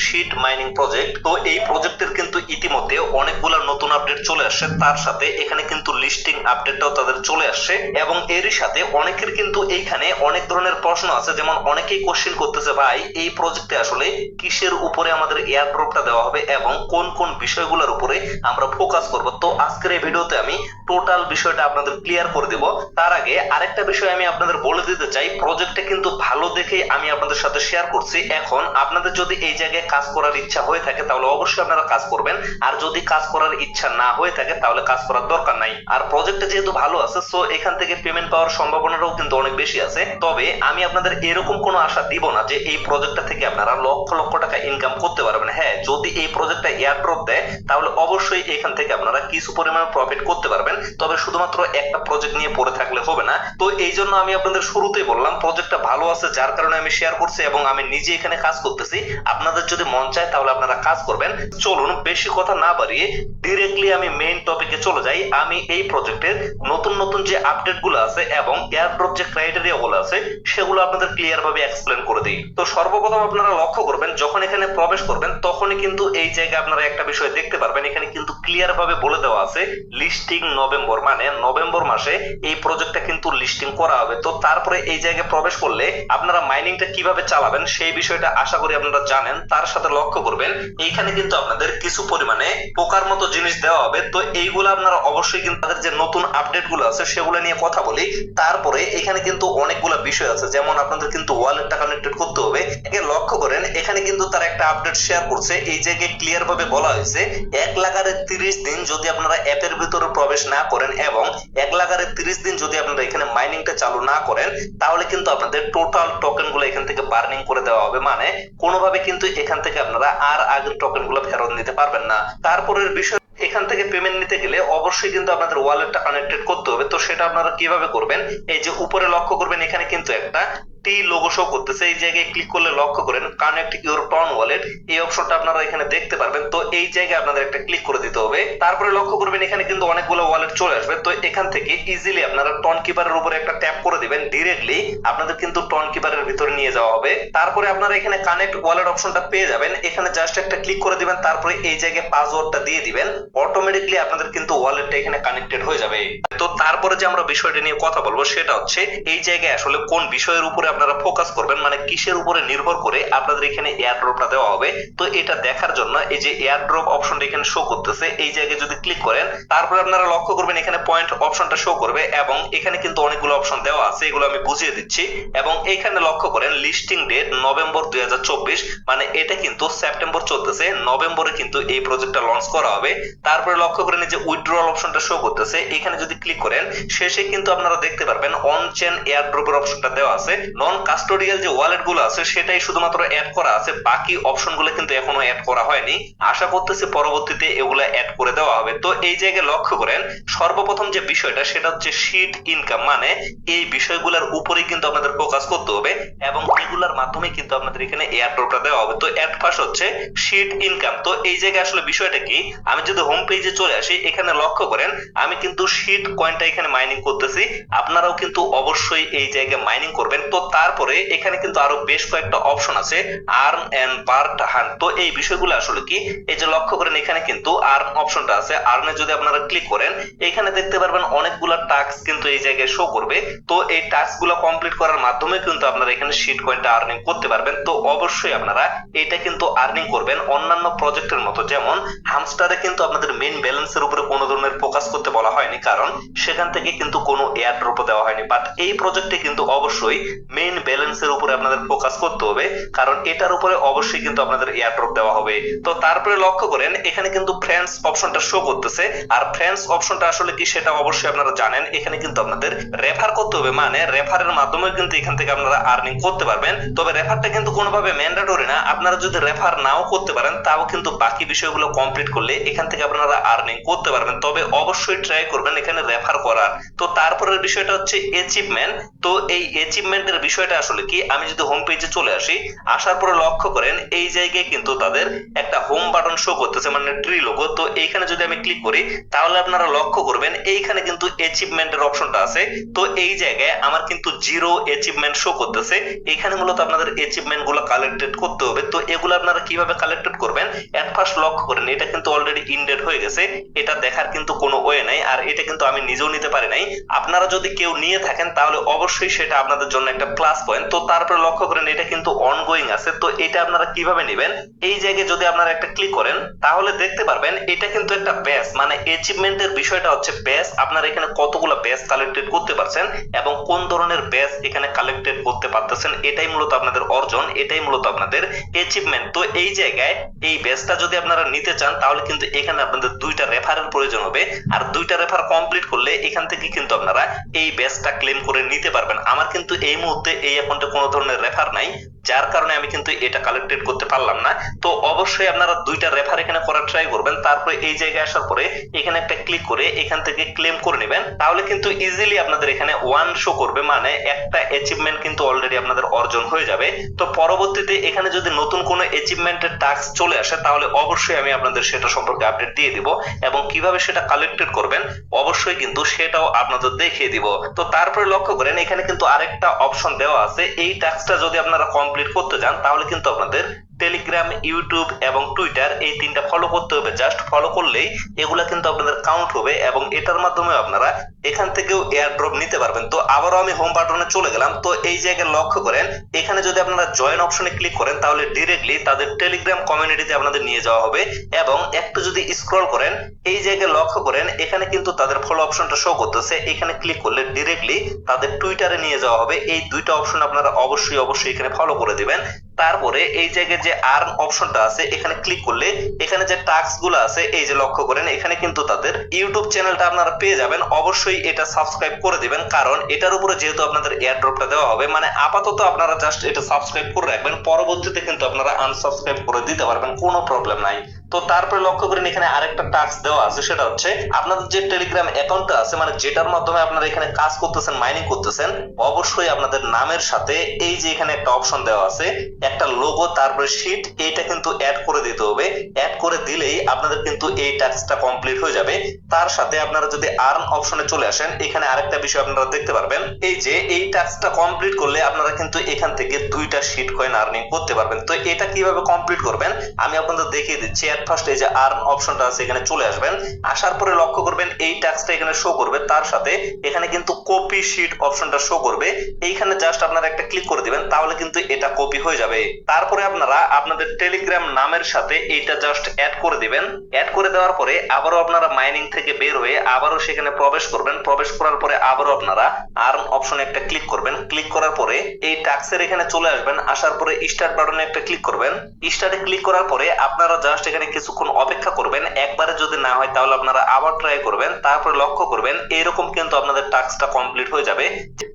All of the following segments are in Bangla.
Sheet mining project. তো এই প্রজেক্টের কিন্তু ইতিমধ্যে অনেকগুলা নতুন আপডেট চলে আসছে, তার সাথে এখানে কিন্তু লিস্টিং আপডেটটাও তাদের চলে আসছে এবং এরই সাথে অনেকের কিন্তু এইখানে অনেক ধরনের প্রশ্ন আছে। যেমন অনেকেই কোশ্চেন করতেছে, ভাই এই প্রজেক্টে আসলে কিসের উপরে আমাদের এয়ারড্রপটা দেওয়া হবে এবং কোন কোন বিষয়গুলোর উপরে আমরা ফোকাস করব। তো আজকের এই ভিডিওতে আমি টোটাল বিষয়টা আপনাদের ক্লিয়ার করে দেব। তার আগে আরেকটা বিষয় আমি আপনাদের বলে দিতে চাই, প্রজেক্টটা কিন্তু ভালো দেখে আমি আপনাদের সাথে শেয়ার করছি। এখন আপনাদের যদি এই জায়গায় কাজ করার ইচ্ছা হয়ে থাকে তাহলে অবশ্যই আপনারা কাজ করবেন, আর যদি কাজ করার ইচ্ছা না হয়ে থাকে তাহলে কাজ করার দরকার নাই। আর প্রজেক্টটা যেহেতু ভালো আছে, সো এখান থেকে পেমেন্ট পাওয়ার সম্ভাবনাটাও কিন্তু অনেক বেশি আছে। তবে আমি আপনাদের এরকম কোনো আশা দিব না যে এই প্রজেক্টটা থেকে আপনারা লক্ষ লক্ষ টাকা ইনকাম করতে পারবেন। হ্যাঁ, যদি এই প্রজেক্টটা এয়ারড্রপ দেয় তাহলে অবশ্যই এখান থেকে আপনারা কিছু পরিমাণ প্রফিট করতে পারবেন। তবে শুধুমাত্র একটা প্রজেক্ট নিয়ে পড়ে থাকলে হবে না। তো এই জন্য আমি আপনাদের শুরুতেই বললাম প্রজেক্টটা ভালো আছে, যার কারণে আমি শেয়ার করছি এবং আমি নিজে এখানে কাজ করতেছি। আপনাদের যদি মন চায় তাহলে আপনারা কাজ করবেন। চলুন বেশি কথা না বাড়িয়ে ডিরেক্টলি আমি মেইন টপিকে চলে যাই। আমি এই প্রজেক্টের নতুন নতুন যে আপডেট গুলো আছে এবং এয়ারড্রপ যে ক্রাইটেরিয়া গুলো আছে সেগুলো আপনাদের ক্লিয়ার ভাবে এক্সপ্লেন করে দিই। তো সর্বপ্রথম আপনারা লক্ষ্য করবেন, যখন এখানে প্রবেশ করবেন তখনই কিন্তু এই জায়গায় আপনারা একটা বিষয় দেখতে পারবেন, এখানে কিন্তু ক্লিয়ার ভাবে বলে দেওয়া আছে লিস্টিং নভেম্বর, মানে নভেম্বর মাসে এই প্রজেক্টটা কিন্তু লিস্টিং করা হবে। তো তারপরে এই জায়গায় প্রবেশ করলে আপনারা মাইনিংটা কিভাবে চালাবেন সেই বিষয়টা আশা করি আপনারা জানেন। তার সাথে লক্ষ্য করবেন এইখানে কিন্তু আপনাদের কিছু পরিমাণে পোকার মতো জিনিস দেওয়া হবে। তো এইগুলো আপনারা অবশ্যই কিন্তু তাদের যে নতুন আপডেট গুলো আছে সেগুলো নিয়ে কথা বলি। তারপরে এখানে কিন্তু অনেকগুলো বিষয় আছে, যেমন আপনাদের কিন্তু ওয়ালেটটা কানেক্টেড করতে হবে। একে লক্ষ্য করেন এখানে কিন্তু তার একটা আপডেট শেয়ার করছে, এই জায়গায় ক্লিয়ার ভাবে বলা হয়েছে 1,30,000 দিন যদি আপনারা অ্যাপের ভিতরে প্রবেশ না করেন এবং 1,30,000 দিন যদি আপনারা এখানে মাইনিংটা চালু না করেন তাহলে কিন্তু আপনাদের টোটাল টোকেন গুলো এখান থেকে বার্নিং করে দেওয়া হবে। মানে কোনোভাবে কিন্তু এখান থেকে আপনারা আর আগের টোকেন গুলো ফেরত নিতে পারবেন না। তারপরের বিষয়, এখান থেকে পেমেন্ট নিতে গেলে অবশ্যই কিন্তু আপনাদের ওয়ালেটটা কানেক্টেড করতে হবে। তো সেটা আপনারা কিভাবে করবেন, এই যে উপরে লক্ষ্য করবেন এখানে কিন্তু একটা টি লোগো শো করতেছে, এই জায়গায় ক্লিক করলে লক্ষ্য করেন কানেক্ট ইউর টন ওয়ালেট, এই অপশনটা আপনারা এখানে দেখতে পারবেন। তো এই জায়গায় আপনাদের একটা ক্লিক করে দিতে হবে। তারপরে লক্ষ্য করবেন এখানে কিন্তু অনেকগুলো ওয়ালেট চলে আসবে। তো এখান থেকে ইজিলি আপনারা টন কিপারের উপরে একটা ট্যাপ করে দিবেন, ডিরেক্টলি আপনাদের কিন্তু টন কিপারের ভিতরে নিয়ে যাওয়া হবে। তারপরে আপনারা এখানে কানেক্ট ওয়ালেট অপশনটা পেয়ে যাবেন, এখানে জাস্ট একটা ক্লিক করে দিবেন, তারপরে এই জায়গায় পাসওয়ার্ডটা দিয়ে দিবেন, অটোমেটিকলি আপনাদের কিন্তু ওয়ালেটটা এখানে কানেক্টেড হয়ে যাবে। তো তারপরে যে আমরা বিষয়টা নিয়ে কথা বলবো সেটা হচ্ছে এই জায়গায় আসলে কোন বিষয়ের উপরে আপনারা ফোকাস করবেন, মানে কিসের উপরে নির্ভর করে আপনাদের এখানে এয়ারড্রপটা দেওয়া হবে। তো এটা দেখার জন্য এই যে এয়ারড্রপ অপশনটা এখানে শো করতেছে, এই জায়গায় যদি ক্লিক করেন তারপরে আপনারা লক্ষ্য করবেন এখানে পয়েন্ট অপশনটা শো করবে এবং এখানে কিন্তু অনেকগুলো অপশন দেওয়া আছে, এগুলো আমি বুঝিয়ে দিচ্ছি। এবং এখানে লক্ষ্য করেন লিস্টিং ডেট নভেম্বর 2024, মানে এটা কিন্তু সেপ্টেম্বর চলতেছে, নভেম্বরে কিন্তু এই প্রজেক্টটা লঞ্চ করা হবে। তারপরে লক্ষ্য করেন এই যে উইথড্রল অপশনটা শো করতেছে, এখানে যদি ক্লিক করেন শেষে কিন্তু আপনারা দেখতে পারবেন অন চেন এয়ারড্রপের অপশনটা দেওয়া আছে। নন কাস্টোডিয়াল যে ওয়ালেট গুলো আছে সেটাই শুধুমাত্র অ্যাড করা আছে, বাকি অপশন গুলো কিন্তু এখনো অ্যাড করা হয়নি। আশা করতেছি পরবর্তীতে এগুলা অ্যাড করে দেওয়া হবে। তো এই জায়গায় লক্ষ্য করেন সর্বপ্রথম যে বিষয়টা সেটা হচ্ছে শিট ইনকাম, মানে এই বিষয়গুলোর উপরেই কিন্তু আপনাদের ফোকাস করতে হবে এবং এগুলার মাধ্যমে কিন্তু আপনাদের এখানে এয়ারড্রপটা দেওয়া হবে। তো অ্যাড ফার্স্ট হচ্ছে শিট ইনকাম। তো এই জায়গায় আসলে বিষয়টা কি, আমি যদি হোম পেজে চলে আসি এখানে লক্ষ্য করেন আমি কিন্তু শিট কয়েনটা এখানে মাইনিং করতেছি, আপনারাও কিন্তু অবশ্যই এই জায়গায় মাইনিং করবেন। তো তারপরে এখানে কিন্তু আরো বেশ কয়েকটা অপশন আছে, আর্ন এন্ড বার্ট হান্ট। তো এই বিষয়গুলো আসলে কি, এই যে লক্ষ্য করেন এখানে কিন্তু আর্ন অপশনটা আছে, আর্নে যদি আপনারা ক্লিক করেন এখানে দেখতে পারবেন অনেকগুলা টাস্ক কিন্তু এই জায়গায় শো করবে। তো এই টাস্ক গুলো কমপ্লিট করার মাধ্যমে কিন্তু আপনারা এখানে শিট কয়েনটা আর্নিং করতে পারবেন। তো অবশ্যই আপনারা এটা কিন্তু আর্নিং করবেন অন্যান্য প্রজেক্টের মতো। যেমন হামস্টারে কিন্তু আপনাদের মেইন ব্যালেন্সের উপরে কোনো ধরনের ফোকাস করতে বলা হয়নি, কারণ সেখান থেকে কিন্তু কোনো এয়ারড্রপ দেওয়া হয়নি। বাট এই প্রজেক্টে কিন্তু অবশ্যই মেইন ব্যালেন্সের উপরে আপনাদের ফোকাস করতে হবে, কারণ এটার উপরে অবশ্যই কিন্তু আপনাদের এয়ারড্রপ দেওয়া হবে। তো তারপরে লক্ষ্য করেন এখানে কিন্তু ফ্রেন্ডস অপশনটা শো করতেছে, আর ফ্রেন্ডস অপশনটা আসলে কি সেটা অবশ্যই আপনারা জানেন। এখানে কিন্তু আপনাদের রেফার করতে হবে, মানে রেফারের মাধ্যমে কিন্তু এখান থেকে আপনারা আর্নিং করতে পারবেন। তবে রেফারটা কিন্তু কোনোভাবে ম্যান্ডেটরি না, আপনারা যদি রেফার নাও করতে পারেন তাও কিন্তু বাকি বিষয়গুলো কমপ্লিট করলে এখান থেকে আপনারা আর্নিং করতে পারবেন। তবে অবশ্যই ট্রাই করবেন এখানে রেফার করার। তো তারপরের বিষয়টা হচ্ছে অ্যাচিভমেন্ট। তো এই অ্যাচিভমেন্টের বিষয়টা আসলে কি, আমি যদি হোম পেজে চলে আসি, আসার পরে লক্ষ্য করেন এই জায়গায় কিন্তু তাদের একটা হোম বাটন শো করতেছে, মানে ট্রি লোগো। তো এইখানে যদি আমি ক্লিক করি তাহলে আপনারা লক্ষ্য করবেন এইখানে কিন্তু অ্যাচিভমেন্টের অপশনটা আছে। তো এই জায়গায় আমার কিন্তু 0 অ্যাচিভমেন্ট শো করতেছে। এখানে মূলত আপনাদের অ্যাচিভমেন্ট গুলো কালেক্টেড করতে হবে। তো এগুলো আপনারা কিভাবে কালেক্টেড করবেন, এট ফার্স্ট লক্ষ্য করেন এটা কিন্তু অলরেডি ইনডেড হয়ে গেছে, এটা দেখার কিন্তু কোনো ওয়ে নাই, আর এটা কিন্তু আমি নিজেও নিতে পারি নাই। আপনারা যদি কেউ নিয়ে থাকেন তাহলে অবশ্যই সেটা আপনাদের জন্য একটা প্লাস পয়েন্ট। তো তারপরে লক্ষ্য করেন এটা কিন্তু অনগোয়িং আছে। তো এটা আপনারা কিভাবে নেবেন, এই জায়গায় যদি আপনারা একটা ক্লিক করেন তাহলে দেখতে পারবেন এটা কিন্তু একটা ব্যাচ, মানে অ্যাচিভমেন্টের বিষয়টা হচ্ছে ব্যাচ। আপনারা এখানে কতগুলো ব্যাচ কালেক্টেড করতে পারছেন এবং কোন ধরনের ব্যাচ এখানে কালেক্টেড করতে পারতেছেন, এটাই মূলত আপনাদের অর্জন, এটাই মূলত আপনাদের অ্যাচিভমেন্ট। তো এই জায়গায় এই ব্যাচটা যদি আপনারা নিতে চান তাহলে কিন্তু এখানে আপনাদের 2টা রেফারের প্রয়োজন হবে, আর 2টা রেফার কমপ্লিট করলে এখান থেকে কিন্তু আপনারা এই ব্যাচটা ক্লেম করে নিতে পারবেন। আমার কিন্তু এই মুহূর্তে এই অ্যাকাউন্টে কোনো ধরনের রেফার নাই, যার কারণে আমি কিন্তু এটা কালেক্টেড করতে পারলাম না। তো অবশ্যই আপনারা 2টা রেফার এখানে করার ট্রাই করবেন। তারপরে এই জায়গায় আসার পরে এখানে একটা ক্লিক করে এখান থেকে ক্লেম করে নেবেন, তাহলে কিন্তু ইজিলি আপনাদের এখানে 1 শো করবে, মানে একটা অ্যাচিভমেন্ট কিন্তু অলরেডি আপনাদের অর্জন হয়ে যাবে। তো পরবর্তীতে এখানে যদি নতুন কোনো অ্যাচিভমেন্টের টাস্ক চলে আসে তাহলে অবশ্যই আমি আপনাদের সেটা সম্পর্কে আপডেট দিয়ে দিব, এবং কিভাবে সেটা কালেক্টেড করবেন অবশ্যই কিন্তু সেটাও আপনাদের দেখিয়ে দিব। তো তারপরে লক্ষ্য করেন এখানে কিন্তু আরেকটা অপশন দেওয়া আছে, এই টাস্কটা যদি আপনারা কমপ্লিট করতে যান তাহলে কিন্তু আপনাদের টেলিগ্রাম, ইউটিউব এবং টুইটার এই 3টা ফলো করতে হবে। জাস্ট ফলো করলেই এগুলা কিন্তু আপনাদের কাউন্ট হবে এবং এটার মাধ্যমে আপনারা এখান থেকেও এয়ার ড্রপ নিতে পারবেন। তো আবারও আমি হোম বাটনে চলে গেলাম। তো এই জায়গায় লক্ষ্য করেন এখানে যদি আপনারা জয়েন অপশনে ক্লিক করেন তাহলে ডিরেক্টলি তাদের টেলিগ্রাম কমিউনিটিতে আপনাদের নিয়ে যাওয়া হবে, এবং একটু যদি স্ক্রল করেন এই জায়গায় লক্ষ্য করেন এখানে কিন্তু তাদের ফলো অপশনটা শো করতেছে, এখানে ক্লিক করলে ডিরেক্টলি তাদের টুইটারে নিয়ে যাওয়া হবে। এই 2টা অপশন আপনারা অবশ্যই এখানে ফলো করে দিবেন। তারপরে এই জায়গায় যে আর্ন অপশনটা আছে এখানে ক্লিক করলে এখানে যে টাস্ক গুলো আছে এই যে লক্ষ্য করেন এখানে কিন্তু তাদের ইউটিউব চ্যানেলটা আপনারা পেয়ে যাবেন। অবশ্যই এটা সাবস্ক্রাইব করে দিবেন, কারণ এটার উপরে যেহেতু আপনাদের এয়ার ড্রপটা দেওয়া হবে, মানে আপাতত আপনারা জাস্ট এটা সাবস্ক্রাইব করে রাখবেন, পরবর্তীতে কিন্তু আপনারা আনসাবস্ক্রাইব করে দিতে পারবেন, কোনো প্রবলেম নাই। তো তারপরে লক্ষ্য করেন এখানে আরেকটা টাস্ক দেওয়া আছে, সেটা হচ্ছে আপনাদের যে টেলিগ্রাম অ্যাকাউন্টটা আছে, মানে যেটার মাধ্যমে আপনারা এখানে কাজ করতেছেন, মাইনিং করতেছেন, অবশ্যই আপনাদের নামের সাথে এই যে এখানে একটা অপশন দেওয়া আছে একটা লোগো তারপরে শীট, এইটা কিন্তু অ্যাড করে দিতে হবে। অ্যাড করে দিলেই আপনাদের কিন্তু এই টাস্কটা কমপ্লিট হয়ে যাবে। তার সাথে আপনারা যদি আর্ন অপশনে চলে আসেন এখানে আরেকটা বিষয় আপনারা দেখতে পারবেন, এই যে এই টাস্কটা কমপ্লিট করলে আপনারা কিন্তু এখান থেকে 2টা শীট কয়েন আর্নিং করতে পারবেন। তো এটা কিভাবে কমপ্লিট করবেন আমি আপনাদের দেখিয়ে দিচ্ছি। এট ফার্স্ট এই যে আর্ন অপশনটা আছে এখানে চলে আসবেন, আসার পরে লক্ষ্য করবেন এই টাস্কটা এখানে শো করবে, তার সাথে এখানে কিন্তু কপি শীট অপশনটা শো করবে, এইখানে জাস্ট আপনারা একটা ক্লিক করে দিবেন তাহলে কিন্তু এটা কপি হয়ে যাবে। তারপরে আপনারা আপনাদের টেলিগ্রাম নামের সাথে এইটা জাস্ট অ্যাড করে দিবেন। অ্যাড করে দেওয়ার পরে আবারও আপনারা মাইনিং থেকে বের হয়ে আবারও সেখানে প্রবেশ করবেন। প্রবেশ করার পরে আবারও আপনারা আর্ন অপশনে একটা ক্লিক করবেন। ক্লিক করার পরে এই টাস্কের এখানে চলে আসবেন, আসার পরে স্টার্ট বাটনে একটা ক্লিক করবেন। স্টার্টে ক্লিক করার পরে আপনারা জাস্ট এখানে কিছুক্ষণ অপেক্ষা করবেন, একবারে যদি না হয় তাহলে আপনারা আবার ট্রাই করবেন। তারপরে লক্ষ্য করবেন এইরকম কিন্তু আপনাদের টাস্কটা কমপ্লিট হয়ে যাবে।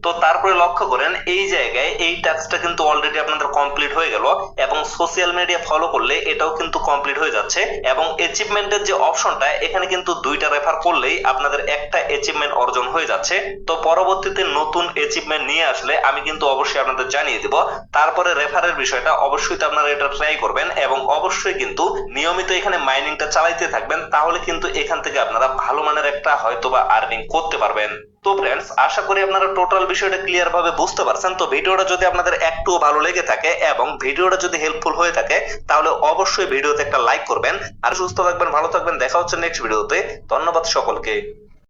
তো তারপরে লক্ষ্য করেন এই জায়গায় এই টাস্কটা কিন্তু অলরেডি আপনাদের কমপ্লিট হয়ে গেল, এবং সোশ্যাল মিডিয়া ফলো করলে এটাও কিন্তু কমপ্লিট হয়ে যাচ্ছে। এবং অ্যাচিভমেন্টের যে অপশনটা এখানে কিন্তু 2টা রেফার করলেই আপনাদের একটা অ্যাচিভমেন্ট অর্জন হয়ে যাচ্ছে। তো পরবর্তীতে নতুন অ্যাচিভমেন্ট নিয়ে আসলে আমি কিন্তু অবশ্যই আপনাদের জানিয়ে দিব। তারপরে রেফারের বিষয়টা অবশ্যই তো আপনারা এটা ট্রাই করবেন, এবং অবশ্যই কিন্তু নিয়মিত এখানে মাইনিংটা চালাইতে থাকবেন, তাহলে কিন্তু এখান থেকে আপনারা ভালো মানের একটা হয়তোবা আর্নিং করতে পারবেন। তো ফ্রেন্ডস, আশা করি আপনারা টোটাল বিষয়টা ক্লিয়ার ভাবে বুঝতে পারছেন। তো ভিডিওটা যদি আপনাদের একটু ভালো লেগে থাকে এবং ভিডিওটা যদি হেল্পফুল হয়ে থাকে তাহলে অবশ্যই ভিডিওতে একটা লাইক করবেন। আর সুস্থ থাকবেন, ভালো থাকবেন, দেখা হচ্ছে নেক্সট ভিডিওতে। ধন্যবাদ সকলকে।